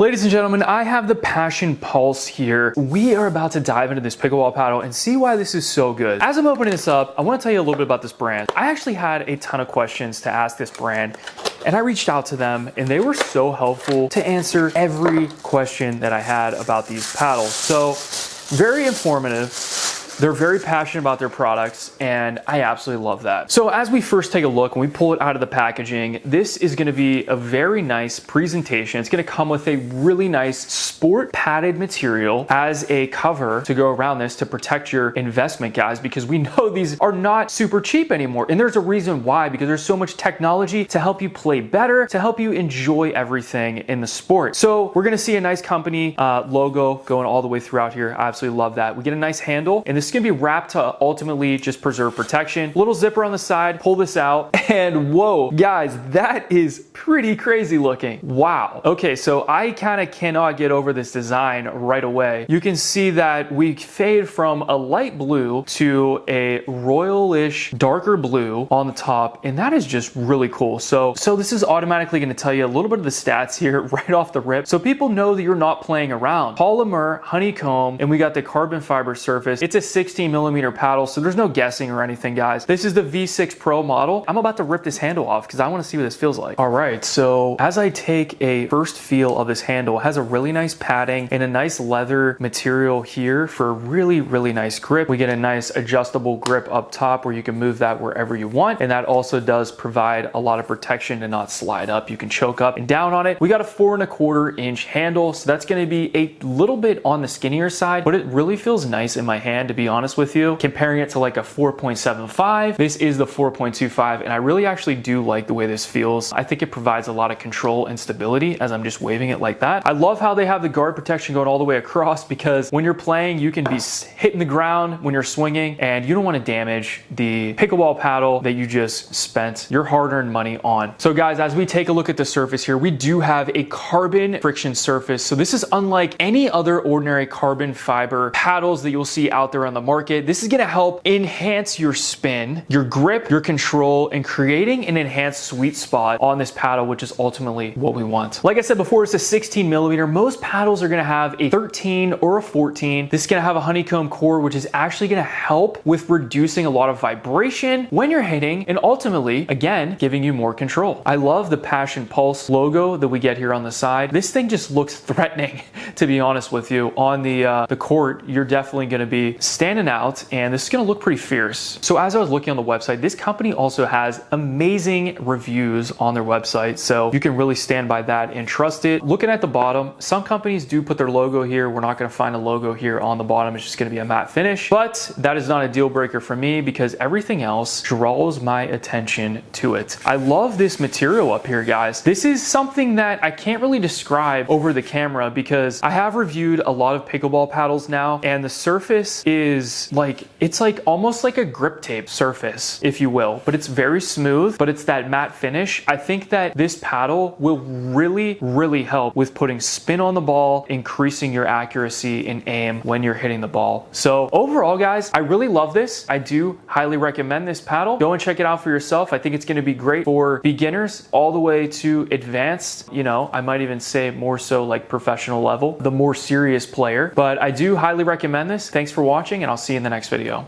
Ladies and gentlemen, I have the Passion Pulse here. We are about to dive into this pickleball paddle and see why this is so good. As I'm opening this up, I want to tell you a little bit about this brand. I actually had a ton of questions to ask this brand, and I reached out to them and they were so helpful to answer every question that I had about these paddles. So very informative. They're very passionate about their products, and I absolutely love that. So as we first take a look, when we pull it out of the packaging, this is gonna be a very nice presentation. It's gonna come with a really nice sport padded material as a cover to go around this to protect your investment, guys, because we know these are not super cheap anymore. And there's a reason why, because there's so much technology to help you play better, to help you enjoy everything in the sport. So we're gonna see a nice company logo going all the way throughout here. I absolutely love that. We get a nice handle, and this is gonna be wrapped to ultimately just preserve protection. Little zipper on the side, pull this out, and whoa, guys, that is pretty crazy looking. Wow. Okay, so I kind of cannot get over this design right away. You can see that we fade from a light blue to a royalish darker blue on the top, and that is just really cool. So this is automatically going to tell you a little bit of the stats here right off the rip, so people know that you're not playing around. Polymer, honeycomb, and we got the carbon fiber surface. It's a 16mm paddle, so there's no guessing or anything, guys. This is the V6 Pro model. I'm about to rip this handle off because I want to see what this feels like. All right, so as I take a first feel of this handle, it has a really nice padding and a nice leather material here for a really, really nice grip. We get a nice adjustable grip up top where you can move that wherever you want, and that also does provide a lot of protection to not slide up. You can choke up and down on it. We got a 4¼ inch handle, so that's going to be a little bit on the skinnier side, but it really feels nice in my hand, to be honest with you. Comparing it to like a 4.75, this is the 4.25, and I really actually do like the way this feels. I think it provides a lot of control and stability as I'm just waving it like that. I love how they have the guard protection going all the way across, because when you're playing, you can be hitting the ground when you're swinging, and you don't want to damage the pickleball paddle that you just spent your hard-earned money on. So guys, as we take a look at the surface here, we do have a carbon friction surface. So this is unlike any other ordinary carbon fiber paddles that you'll see out there on the market. This is going to help enhance your spin, your grip, your control, and creating an enhanced sweet spot on this paddle, which is ultimately what we want. Like I said before, it's a 16mm. Most paddles are going to have a 13 or a 14. This is going to have a honeycomb core, which is actually going to help with reducing a lot of vibration when you're hitting, and ultimately, again, giving you more control. I love the Passion Pulse logo that we get here on the side. This thing just looks threatening, to be honest with you. On the court, you're definitely going to be standing out, and this is going to look pretty fierce. So as I was looking on the website, this company also has amazing reviews on their website, so you can really stand by that and trust it. Looking at the bottom, some companies do put their logo here. We're not going to find a logo here on the bottom. It's just going to be a matte finish, but that is not a deal breaker for me because everything else draws my attention to it. I love this material up here, guys. This is something that I can't really describe over the camera because I have reviewed a lot of pickleball paddles now, and the surface is like, it's like almost like a grip tape surface, if you will, but it's very smooth, but it's that matte finish. I think that this paddle will really, really help with putting spin on the ball, increasing your accuracy and aim when you're hitting the ball. So overall, guys, I really love this. I do highly recommend this paddle. Go and check it out for yourself. I think it's going to be great for beginners all the way to advanced, you know, I might even say more so like professional level, the more serious player, but I do highly recommend this. Thanks for watching, and I'll see you in the next video.